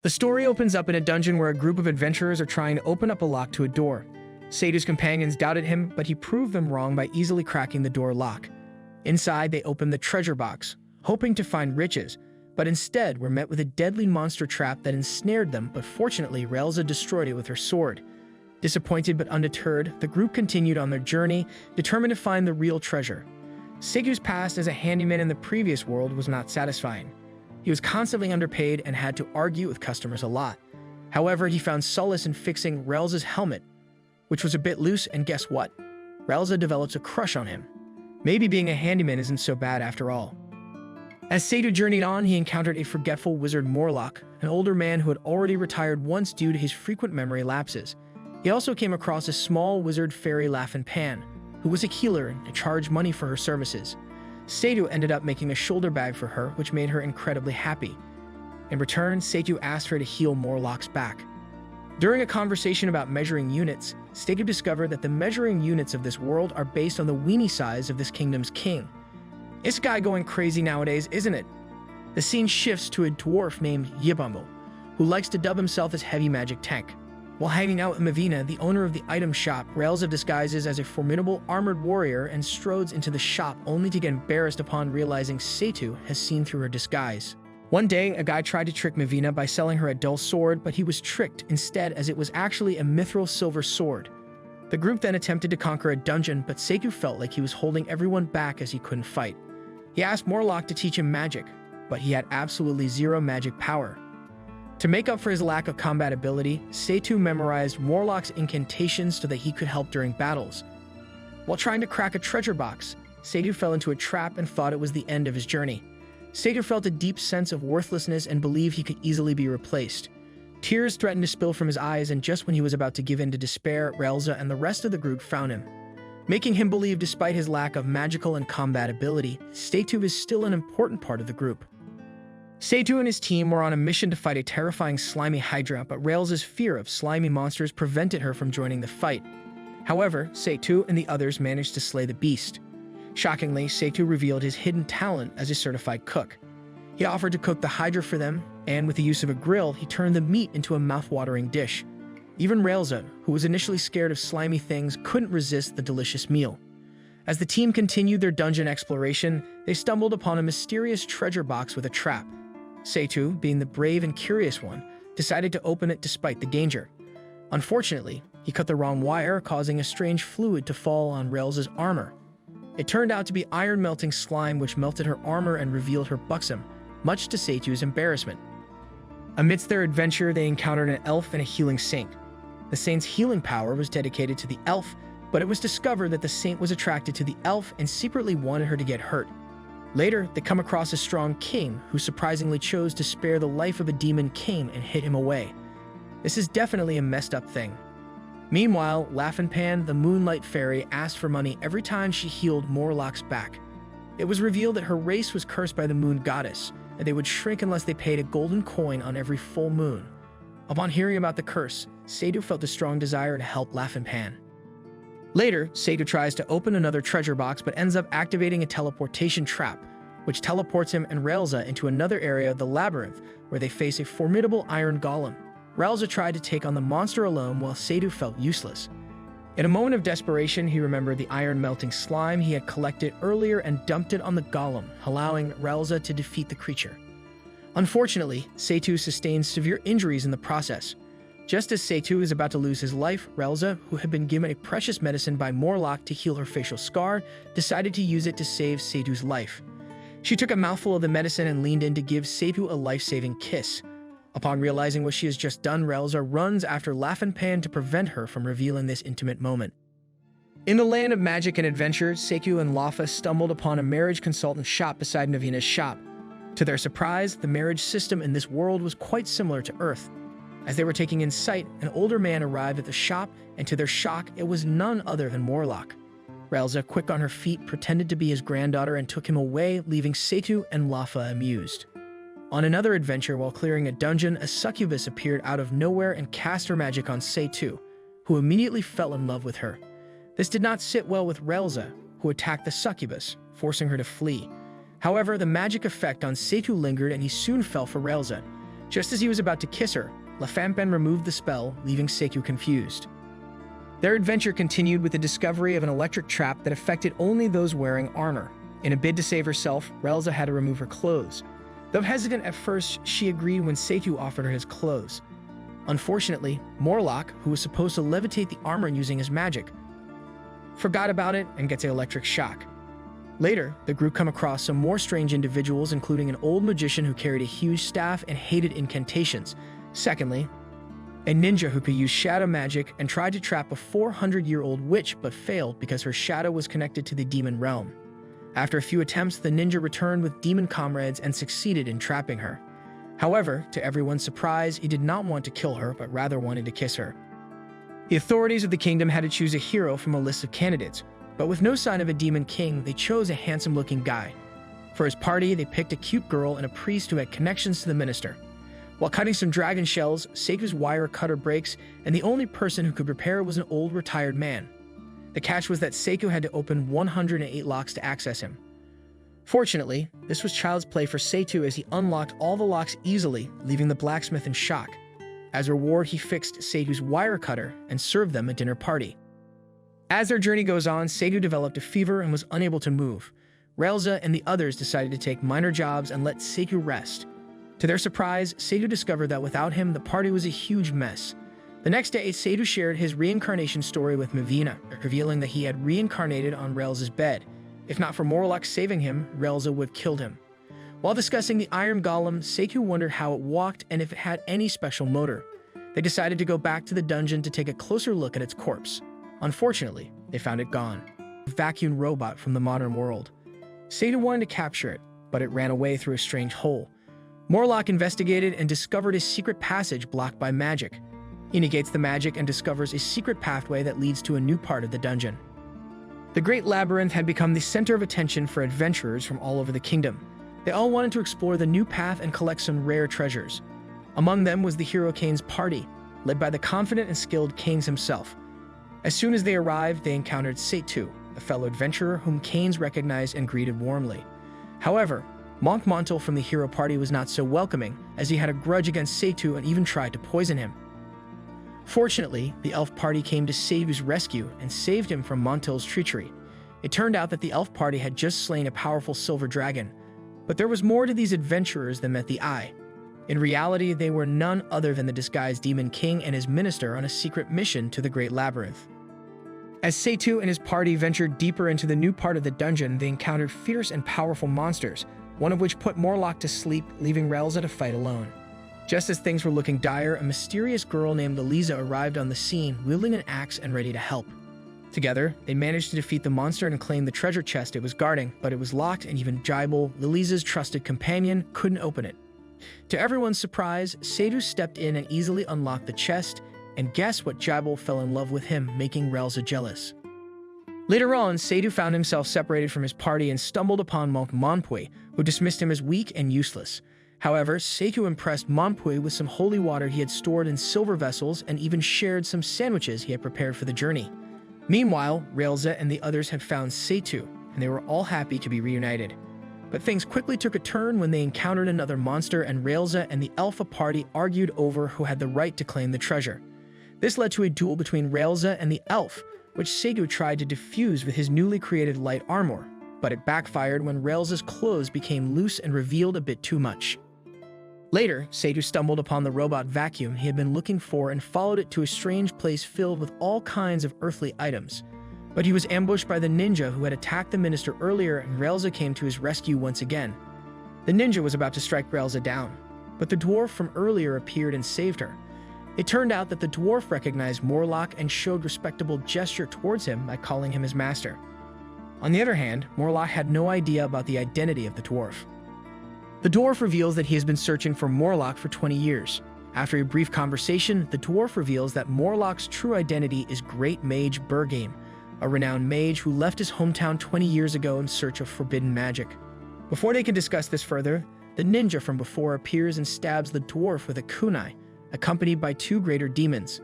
The story opens up in a dungeon where a group of adventurers are trying to open up a lock to a door. Saitou's companions doubted him, but he proved them wrong by easily cracking the door lock. Inside, they opened the treasure box, hoping to find riches, but instead were met with a deadly monster trap that ensnared them, but fortunately, Eliza destroyed it with her sword. Disappointed but undeterred, the group continued on their journey, determined to find the real treasure. Saitou's past as a handyman in the previous world was not satisfying. He was constantly underpaid and had to argue with customers a lot. However, he found solace in fixing Eliza's helmet, which was a bit loose, and guess what? Eliza develops a crush on him. Maybe being a handyman isn't so bad after all. As Saitou journeyed on, he encountered a forgetful wizard Morlock, an older man who had already retired once due to his frequent memory lapses. He also came across a small wizard fairy Pan, who was a healer and charged money for her services. Saitou ended up making a shoulder bag for her, which made her incredibly happy. In return, Saitou asked her to heal Morlock's back. During a conversation about measuring units, Saitou discovered that the measuring units of this world are based on the weenie size of this kingdom's king. This guy going crazy nowadays, isn't it? The scene shifts to a dwarf named Yibumbo, who likes to dub himself as Heavy Magic Tank. While hanging out with Mavina, the owner of the item shop, Eliza disguises as a formidable armored warrior and strodes into the shop only to get embarrassed upon realizing Saitou has seen through her disguise. One day, a guy tried to trick Mavina by selling her a dull sword, but he was tricked instead as it was actually a mithril silver sword. The group then attempted to conquer a dungeon, but Saitou felt like he was holding everyone back as he couldn't fight. He asked Morlock to teach him magic, but he had absolutely zero magic power. To make up for his lack of combat ability, Saitou memorized Morlock's incantations so that he could help during battles. While trying to crack a treasure box, Saitou fell into a trap and thought it was the end of his journey. Saitou felt a deep sense of worthlessness and believed he could easily be replaced. Tears threatened to spill from his eyes, and just when he was about to give in to despair, Eliza and the rest of the group found him, making him believe despite his lack of magical and combat ability, Saitou is still an important part of the group. Saitou and his team were on a mission to fight a terrifying slimy hydra, but Eliza's fear of slimy monsters prevented her from joining the fight. However, Saitou and the others managed to slay the beast. Shockingly, Saitou revealed his hidden talent as a certified cook. He offered to cook the hydra for them, and with the use of a grill, he turned the meat into a mouth-watering dish. Even Eliza, who was initially scared of slimy things, couldn't resist the delicious meal. As the team continued their dungeon exploration, they stumbled upon a mysterious treasure box with a trap. Saitou, being the brave and curious one, decided to open it despite the danger. Unfortunately, he cut the wrong wire, causing a strange fluid to fall on Eliza's armor. It turned out to be iron-melting slime, which melted her armor and revealed her buxom, much to Saitou's embarrassment. Amidst their adventure, they encountered an elf and a healing saint. The saint's healing power was dedicated to the elf, but it was discovered that the saint was attracted to the elf and secretly wanted her to get hurt. Later, they come across a strong king who surprisingly chose to spare the life of a demon king and hid him away. This is definitely a messed up thing. Meanwhile, Pan, the moonlight fairy, asked for money every time she healed Morlock's back. It was revealed that her race was cursed by the moon goddess, and they would shrink unless they paid a golden coin on every full moon. Upon hearing about the curse, Saitou felt a strong desire to help Pan. Later, Saitou tries to open another treasure box but ends up activating a teleportation trap, which teleports him and Eliza into another area of the labyrinth where they face a formidable iron golem. Eliza tried to take on the monster alone while Saitou felt useless. In a moment of desperation, he remembered the iron-melting slime he had collected earlier and dumped it on the golem, allowing Eliza to defeat the creature. Unfortunately, Saitou sustained severe injuries in the process. Just as Saitou is about to lose his life, Eliza, who had been given a precious medicine by Morlock to heal her facial scar, decided to use it to save Saitou's life. She took a mouthful of the medicine and leaned in to give Saitou a life-saving kiss. Upon realizing what she has just done, Eliza runs after Pan to prevent her from revealing this intimate moment. In the land of magic and adventure, Saitou and Lafa stumbled upon a marriage consultant shop beside Navina's shop. To their surprise, the marriage system in this world was quite similar to Earth. As they were taking in sight, an older man arrived at the shop, and to their shock, it was none other than Morlock. Eliza, quick on her feet, pretended to be his granddaughter and took him away, leaving Saitou and Lafa amused. On another adventure, while clearing a dungeon, a succubus appeared out of nowhere and cast her magic on Saitou, who immediately fell in love with her. This did not sit well with Eliza, who attacked the succubus, forcing her to flee. However, the magic effect on Saitou lingered and he soon fell for Eliza. Just as he was about to kiss her, La Fampen removed the spell, leaving Saitou confused. Their adventure continued with the discovery of an electric trap that affected only those wearing armor. In a bid to save herself, Eliza had to remove her clothes. Though hesitant at first, she agreed when Saitou offered her his clothes. Unfortunately, Morlock, who was supposed to levitate the armor using his magic, forgot about it and gets an electric shock. Later, the group come across some more strange individuals, including an old magician who carried a huge staff and hated incantations. Secondly, a ninja who could use shadow magic and tried to trap a 400-year-old witch but failed because her shadow was connected to the demon realm. After a few attempts, the ninja returned with demon comrades and succeeded in trapping her. However, to everyone's surprise, he did not want to kill her, but rather wanted to kiss her. The authorities of the kingdom had to choose a hero from a list of candidates, but with no sign of a demon king, they chose a handsome-looking guy. For his party, they picked a cute girl and a priest who had connections to the minister. While cutting some dragon shells, Saitou's wire cutter breaks, and the only person who could repair it was an old retired man. The catch was that Saitou had to open 108 locks to access him. Fortunately, this was child's play for Saitou as he unlocked all the locks easily, leaving the blacksmith in shock. As a reward, he fixed Saitou's wire cutter and served them a dinner party. As their journey goes on, Saitou developed a fever and was unable to move. Eliza and the others decided to take minor jobs and let Saitou rest. To their surprise, Saitou discovered that without him, the party was a huge mess. The next day, Saitou shared his reincarnation story with Mavina, revealing that he had reincarnated on Eliza's bed. If not for Morlock saving him, Eliza would have killed him. While discussing the Iron Golem, Saitou wondered how it walked and if it had any special motor. They decided to go back to the dungeon to take a closer look at its corpse. Unfortunately, they found it gone. A vacuum robot from the modern world. Saitou wanted to capture it, but it ran away through a strange hole. Morlock investigated and discovered a secret passage blocked by magic. He negates the magic and discovers a secret pathway that leads to a new part of the dungeon. The Great Labyrinth had become the center of attention for adventurers from all over the kingdom. They all wanted to explore the new path and collect some rare treasures. Among them was the hero Kane's party, led by the confident and skilled Kanes himself. As soon as they arrived, they encountered Saitou, a fellow adventurer whom Kanes recognized and greeted warmly. However, Monk Montel from the hero party was not so welcoming, as he had a grudge against Saitou and even tried to poison him. Fortunately, the elf party came to Saitou's rescue and saved him from Montel's treachery. It turned out that the elf party had just slain a powerful silver dragon, but there was more to these adventurers than met the eye. In reality, they were none other than the disguised Demon King and his minister on a secret mission to the Great Labyrinth. As Saitou and his party ventured deeper into the new part of the dungeon, they encountered fierce and powerful monsters, one of which put Morlock to sleep, leaving Eliza to fight alone. Just as things were looking dire, a mysterious girl named Eliza arrived on the scene, wielding an axe and ready to help. Together, they managed to defeat the monster and claim the treasure chest it was guarding, but it was locked and even Jibel, Eliza's trusted companion, couldn't open it. To everyone's surprise, Saitou stepped in and easily unlocked the chest, and guess what, Jibel fell in love with him, making Eliza jealous. Later on, Saitou found himself separated from his party and stumbled upon Monk Monpui, who dismissed him as weak and useless. However, Saitou impressed Monpui with some holy water he had stored in silver vessels and even shared some sandwiches he had prepared for the journey. Meanwhile, Eliza and the others had found Saitou, and they were all happy to be reunited. But things quickly took a turn when they encountered another monster, and Eliza and the Alpha party argued over who had the right to claim the treasure. This led to a duel between Eliza and the elf, which Saitou tried to defuse with his newly created light armor, but it backfired when Eliza's clothes became loose and revealed a bit too much. Later, Saitou stumbled upon the robot vacuum he had been looking for and followed it to a strange place filled with all kinds of earthly items. But he was ambushed by the ninja who had attacked the minister earlier, and Eliza came to his rescue once again. The ninja was about to strike Eliza down, but the dwarf from earlier appeared and saved her. It turned out that the dwarf recognized Morlock and showed respectable gesture towards him by calling him his master. On the other hand, Morlock had no idea about the identity of the dwarf. The dwarf reveals that he has been searching for Morlock for 20 years. After a brief conversation, the dwarf reveals that Morlock's true identity is Great Mage Burgame, a renowned mage who left his hometown 20 years ago in search of forbidden magic. Before they can discuss this further, the ninja from before appears and stabs the dwarf with a kunai, accompanied by two greater demons.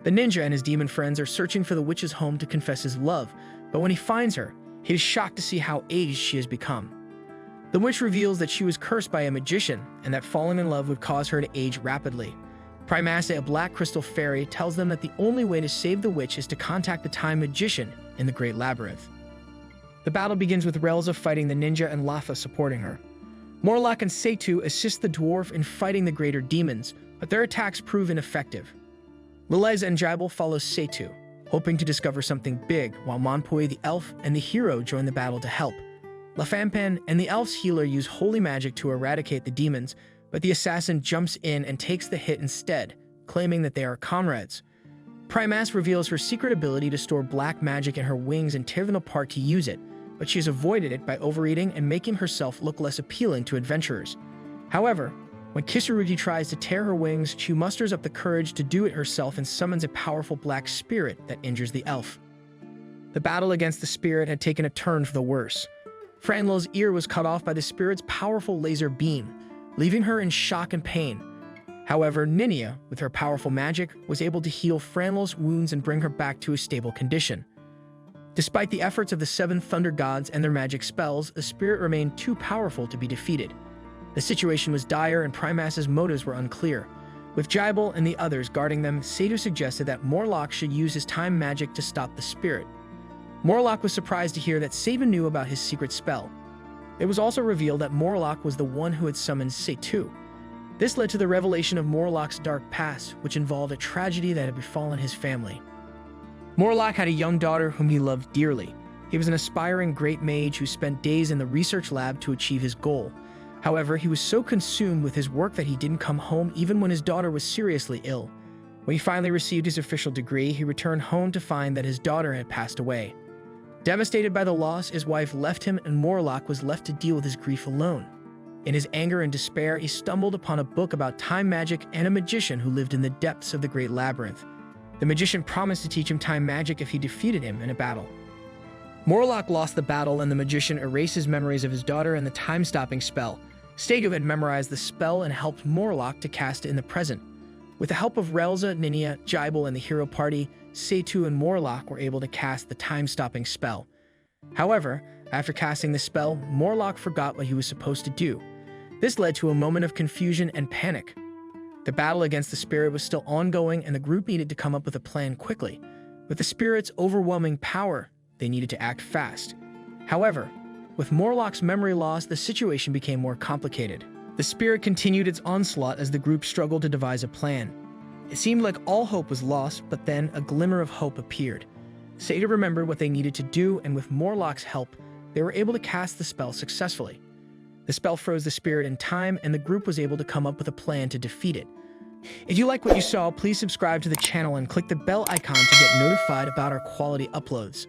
The ninja and his demon friends are searching for the witch's home to confess his love, but when he finds her, he is shocked to see how aged she has become. The witch reveals that she was cursed by a magician and that falling in love would cause her to age rapidly. Primace, a black crystal fairy, tells them that the only way to save the witch is to contact the time magician in the Great Labyrinth. The battle begins with Eliza fighting the ninja and Lafa supporting her. Morlock and Saitou assist the dwarf in fighting the greater demons, but their attacks prove ineffective. Eliza and Jibel follow Saitou, hoping to discover something big, while Monpoy the elf and the hero join the battle to help. Lafampan and the elf's healer use holy magic to eradicate the demons, but the assassin jumps in and takes the hit instead, claiming that they are comrades. Primace reveals her secret ability to store black magic in her wings and tear them apart to use it, but she has avoided it by overeating and making herself look less appealing to adventurers. However, when Kisurugi tries to tear her wings, she musters up the courage to do it herself and summons a powerful black spirit that injures the elf. The battle against the spirit had taken a turn for the worse. Franlo's ear was cut off by the spirit's powerful laser beam, leaving her in shock and pain. However, Ninia, with her powerful magic, was able to heal Franlo's wounds and bring her back to a stable condition. Despite the efforts of the 7 thunder gods and their magic spells, the spirit remained too powerful to be defeated. The situation was dire and Primace's motives were unclear. With Jibel and the others guarding them, Saitou suggested that Morlock should use his time magic to stop the spirit. Morlock was surprised to hear that Sabin knew about his secret spell. It was also revealed that Morlock was the one who had summoned Saitou. This led to the revelation of Morlock's dark past, which involved a tragedy that had befallen his family. Morlock had a young daughter whom he loved dearly. He was an aspiring great mage who spent days in the research lab to achieve his goal. However, he was so consumed with his work that he didn't come home even when his daughter was seriously ill. When he finally received his official degree, he returned home to find that his daughter had passed away. Devastated by the loss, his wife left him and Morlock was left to deal with his grief alone. In his anger and despair, he stumbled upon a book about time magic and a magician who lived in the depths of the Great Labyrinth. The magician promised to teach him time magic if he defeated him in a battle. Morlock lost the battle and the magician erased his memories of his daughter and the time-stopping spell. Saitou had memorized the spell and helped Morlock to cast it in the present. With the help of Eliza, Ninia, Jibel, and the hero party, Saitou and Morlock were able to cast the time-stopping spell. However, after casting the spell, Morlock forgot what he was supposed to do. This led to a moment of confusion and panic. The battle against the spirit was still ongoing and the group needed to come up with a plan quickly. With the spirit's overwhelming power, they needed to act fast. However, with Morlock's memory loss, the situation became more complicated. The spirit continued its onslaught as the group struggled to devise a plan. It seemed like all hope was lost, but then a glimmer of hope appeared. Seta remembered what they needed to do, and with Morlock's help, they were able to cast the spell successfully. The spell froze the spirit in time, and the group was able to come up with a plan to defeat it. If you like what you saw, please subscribe to the channel and click the bell icon to get notified about our quality uploads.